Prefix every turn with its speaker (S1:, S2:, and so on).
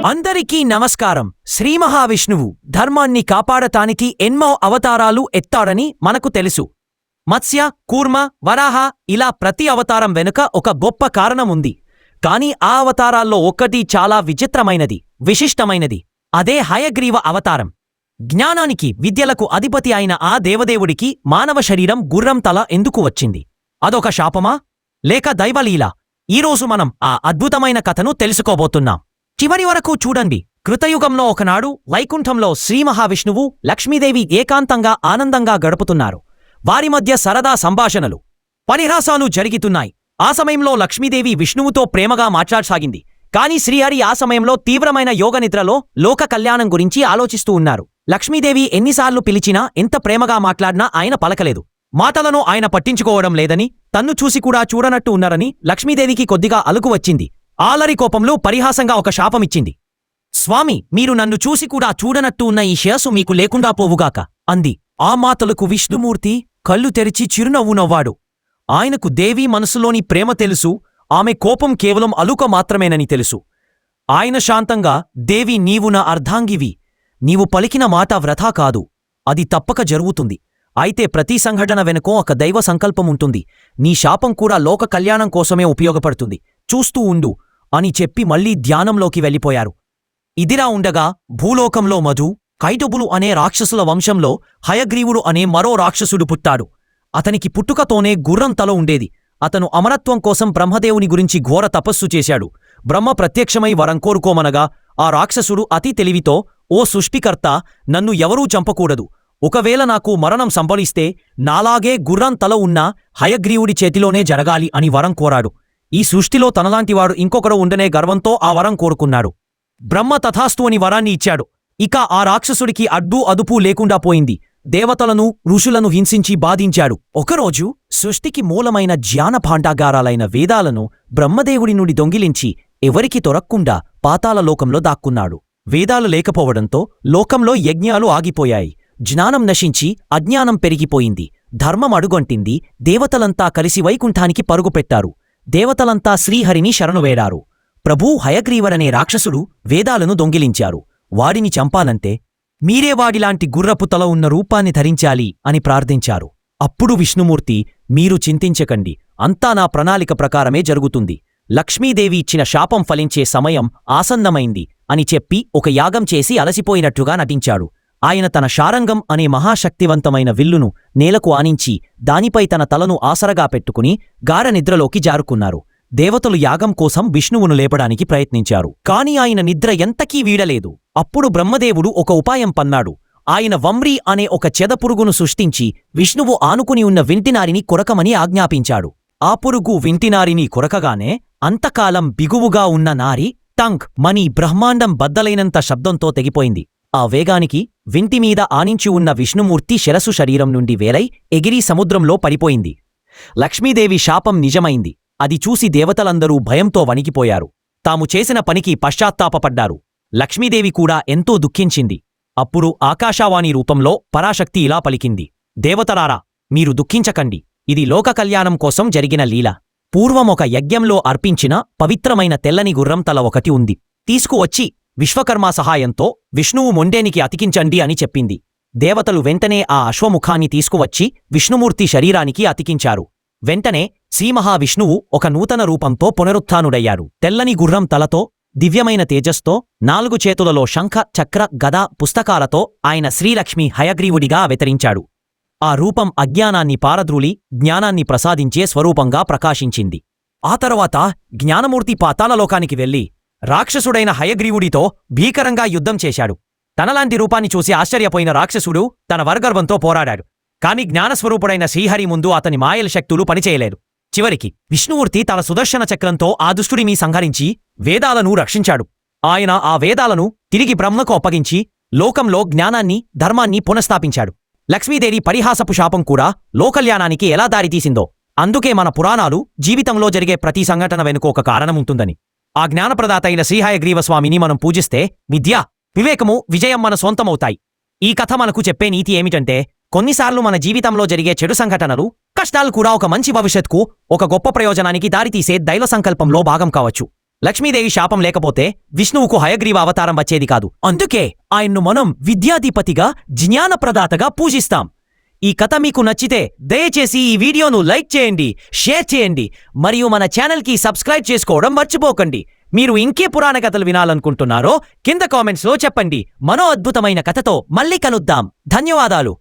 S1: అందరికీ నమస్కారం. శ్రీ మహావిష్ణువు ధర్మాన్ని కాపాడటానికి ఎన్నో అవతారాలు ఎత్తాడని మనకు తెలుసు. మత్స్య, కూర్మ, వరాహ ఇలా ప్రతి అవతారం వెనుక ఒక గొప్ప కారణం ఉంది. కాని ఆ అవతారాల్లో ఒక్కటి చాలా విచిత్రమైనది, విశిష్టమైనది. అదే హయగ్రీవ అవతారం. జ్ఞానానికి, విద్యలకు అధిపతి అయిన ఆ దేవదేవుడికి మానవ శరీరం గుర్రం తల ఎందుకు వచ్చింది? అదొక శాపమా లేక దైవలీల? ఈరోజు మనం ఆ అద్భుతమైన కథను తెలుసుకోబోతున్నాం. చివరి వరకు చూడండి. కృతయుగంలో ఒకనాడు వైకుంఠంలో శ్రీ మహావిష్ణువు, లక్ష్మీదేవి ఏకాంతంగా ఆనందంగా గడుపుతున్నారు. వారి మధ్య సరదా సంభాషణలు, పరిహాసాలు జరుగుతున్నాయి. ఆ సమయంలో లక్ష్మీదేవి విష్ణువుతో ప్రేమగా మాట్లాడసాగింది. కాని శ్రీహరి ఆ సమయంలో తీవ్రమైన యోగనిద్రలో లోక కళ్యాణం గురించి ఆలోచిస్తూ ఉన్నారు. లక్ష్మీదేవి ఎన్నిసార్లు పిలిచినా, ఎంత ప్రేమగా మాట్లాడినా ఆయన పలకలేదు. మాటలను ఆయన పట్టించుకోవడం లేదని, తన్ను చూసి కూడా చూడనట్టు ఉన్నారని లక్ష్మీదేవికి కొద్దిగా అలుకు వచ్చింది. ఆలరి కోపంలో పరిహాసంగా ఒక శాపమిచ్చింది. స్వామి, మీరు నన్ను చూసి కూడా చూడనట్టు ఉన్న ఈ శిరస్సు మీకు లేకుండా పోవుగాక అంది. ఆ మాటలకు విష్ణుమూర్తి కళ్ళు తెరిచి చిరునవ్వు నవ్వాడు. ఆయనకు దేవి మనసులోని ప్రేమ తెలుసు, ఆమె కోపం కేవలం అలుక మాత్రమేనని తెలుసు. ఆయన శాంతంగా, దేవి, నీవు నా అర్ధాంగివి. నీవు పలికిన మాట వృథా కాదు, అది తప్పక జరుగుతుంది. అయితే ప్రతి సంఘటన వెనుకో ఒక దైవ సంకల్పం ఉంటుంది. నీ శాపం కూడా లోక కళ్యాణం కోసమే ఉపయోగపడుతుంది. చూస్తూ ఉండు అని చెప్పి మళ్లీ ధ్యానంలోకి వెళ్ళిపోయారు. ఇదిలా ఉండగా భూలోకంలో మధు, కైటబులు అనే రాక్షసుల వంశంలో హయగ్రీవుడు అనే మరో రాక్షసుడు పుట్టాడు. అతనికి పుట్టుకతోనే గుర్రం తల ఉండేది. అతను అమరత్వం కోసం బ్రహ్మదేవుని గురించి ఘోర తపస్సు చేశాడు. బ్రహ్మ ప్రత్యక్షమై వరం కోరుకోమనగా ఆ రాక్షసుడు అతి తెలివితో, ఓ సృష్టికర్త, నన్ను ఎవరూ చంపకూడదు. ఒకవేళ నాకు మరణం సంభవిస్తే నాలాగే గుర్రం తల ఉన్న హయగ్రీవుడి చేతిలోనే జరగాలి అని వరం కోరాడు. ఈ సృష్టిలో తనలాంటివాడు ఇంకొకడు ఉండనే గర్వంతో ఆ వరం కోరుకున్నాడు. బ్రహ్మ తథాస్తు అని వరాన్ని ఇచ్చాడు. ఇక ఆ రాక్షసుడికి అడ్డూ అదుపు లేకుండా పోయింది. దేవతలను, ఋషులను హింసించి బాధించాడు. ఒకరోజు సృష్టికి మూలమైన జ్ఞాన భాండాగారాలైన వేదాలను బ్రహ్మదేవుడి నుండి దొంగిలించి ఎవరికి దొరక్కుండా పాతాళలోకంలో దాక్కున్నాడు. వేదాలు లేకపోవడంతో లోకంలో యజ్ఞాలు ఆగిపోయాయి. జ్ఞానం నశించి అజ్ఞానం పెరిగిపోయింది. ధర్మం అడుగొంటింది. దేవతలంతా కలిసి వైకుంఠానికి పరుగుపెట్టారు. దేవతలంతా శ్రీహరిని శరణువేడారు. ప్రభూ హయగ్రీవరనే రాక్షసుడు వేదాలను దొంగిలించారు. వాడిని చంపాలంటే మీరే వాడిలాంటి గుర్రపు తల ఉన్న రూపాన్ని ధరించాలి అని ప్రార్థించారు. అప్పుడు విష్ణుమూర్తి, మీరు చింతించకండి, అంతా నా ప్రణాళిక ప్రకారమే జరుగుతుంది. లక్ష్మీదేవి ఇచ్చిన శాపం ఫలించే సమయం ఆసన్నమైంది అని చెప్పి ఒక యాగం చేసి అలసిపోయినట్టుగా నటించాడు. ఆయన తన శారంగం అనే మహాశక్తివంతమైన విల్లును నేలకు ఆనించి దానిపై తన తలను ఆసరగా పెట్టుకుని గాఢ నిద్రలోకి జారుకున్నారు. దేవతలు యాగం కోసం విష్ణువును లేపడానికి ప్రయత్నించారు. కాని ఆయన నిద్ర ఎంతకీ వీడలేదు. అప్పుడు బ్రహ్మదేవుడు ఒక ఉపాయం పన్నాడు. ఆయన వమ్రీ అనే ఒక చెదపురుగును సృష్టించి విష్ణువు ఆనుకుని ఉన్న వింటినారిని కొరకమని ఆజ్ఞాపించాడు. ఆ పురుగు వింటినారిని కొరకగానే అంతకాలం బిగువుగా ఉన్న నారి టంక్ మని బ్రహ్మాండం బద్దలైనంత శబ్దంతో తెగిపోయింది. ఆ వేగానికి వింటిమీద ఆనించి ఉన్న విష్ణుమూర్తి శిరసు శరీరం నుండి వేలై ఎగిరి సముద్రంలో పడిపోయింది. లక్ష్మీదేవి శాపం నిజమైంది. అది చూసి దేవతలందరూ భయంతో వణికిపోయారు. తాము చేసిన పనికి పశ్చాత్తాపపడ్డారు. లక్ష్మీదేవి కూడా ఎంతో దుఃఖించింది. అప్పుడు ఆకాశవాణి రూపంలో పరాశక్తి ఇలా పలికింది: దేవతలారా, మీరు దుఃఖించకండి. ఇది లోక కళ్యాణం కోసం జరిగిన లీల. పూర్వం ఒక యజ్ఞంలో అర్పించిన పవిత్రమైన తెల్లని గుర్రం తల ఒకటి ఉంది. తీసుకువచ్చి విశ్వకర్మ సహాయంతో విష్ణువు మొండేనికి అతికించండి అని చెప్పింది. దేవతలు వెంటనే ఆ అశ్వముఖాన్ని తీసుకువచ్చి విష్ణుమూర్తి శరీరానికి అతికించారు. వెంటనే శ్రీమహావిష్ణువు ఒక నూతన రూపంతో పునరుత్థానుడయ్యారు. తెల్లని గుర్రం తలతో, దివ్యమైన తేజస్తో, 4 చేతులలో శంఖ, చక్ర, గద, పుస్తకాలతో ఆయన శ్రీలక్ష్మి హయగ్రీవుడిగా అవతరించాడు. ఆ రూపం అజ్ఞానాన్ని పారద్రోలి జ్ఞానాన్ని ప్రసాదించే స్వరూపంగా ప్రకాశించింది. ఆ తరువాత జ్ఞానమూర్తి పాతాళలోకానికి వెళ్లి రాక్షసుడైన హయగ్రీవుడితో భీకరంగా యుద్ధం చేశాడు. తనలాంటి రూపాన్ని చూసి ఆశ్చర్యపోయిన రాక్షసుడు తన వరగర్వంతో పోరాడాడు. కాని జ్ఞానస్వరూపుడైన శ్రీహరి ముందు అతని మాయల శక్తులు పనిచేయలేదు. చివరికి విష్ణుమూర్తి తన సుదర్శన చక్రంతో ఆ దుష్టుడిని సంహరించి వేదాలను రక్షించాడు. ఆయన ఆ వేదాలను తిరిగి బ్రహ్మకు అప్పగించి లోకంలో జ్ఞానాన్ని, ధర్మాన్ని పునఃస్థాపించాడు. లక్ష్మీదేవి పరిహాసపు శాపం కూడా లోకల్యాణానికి ఎలా దారితీసిందో. అందుకే మన పురాణాలు జీవితంలో జరిగే ప్రతి సంఘటన వెనుక ఒక కారణముంటుందని. ఆ జ్ఞానప్రదాత అయిన శ్రీహయగ్రీవస్వామిని మనం పూజిస్తే విద్య, వివేకము, విజయం మన సొంతమవుతాయి. ఈ కథ మనకు చెప్పే నీతి ఏమిటంటే, కొన్నిసార్లు మన జీవితంలో జరిగే చెడు సంఘటనలు, కష్టాలు కూడా ఒక మంచి భవిష్యత్కు, ఒక గొప్ప ప్రయోజనానికి దారితీసే దైవ సంకల్పంలో భాగం కావచ్చు. లక్ష్మీదేవి శాపం లేకపోతే విష్ణువుకు హయగ్రీవ అవతారం వచ్చేది కాదు. అందుకే ఆయన్ను మనం విద్యాధిపతిగా, జ్ఞానప్రదాతగా పూజిస్తాం. ఈ కథ మీకు నచ్చితే దయచేసి ఈ వీడియోను లైక్ చేయండి, షేర్ చేయండి మరియు మన ఛానల్కి సబ్స్క్రైబ్ చేసుకోవడం మర్చిపోకండి. మీరు ఇంకే పురాణ కథలు వినాలనుకుంటున్నారో కింద కామెంట్స్లో చెప్పండి. మరో అద్భుతమైన కథతో మళ్ళీ కలుద్దాం. ధన్యవాదాలు.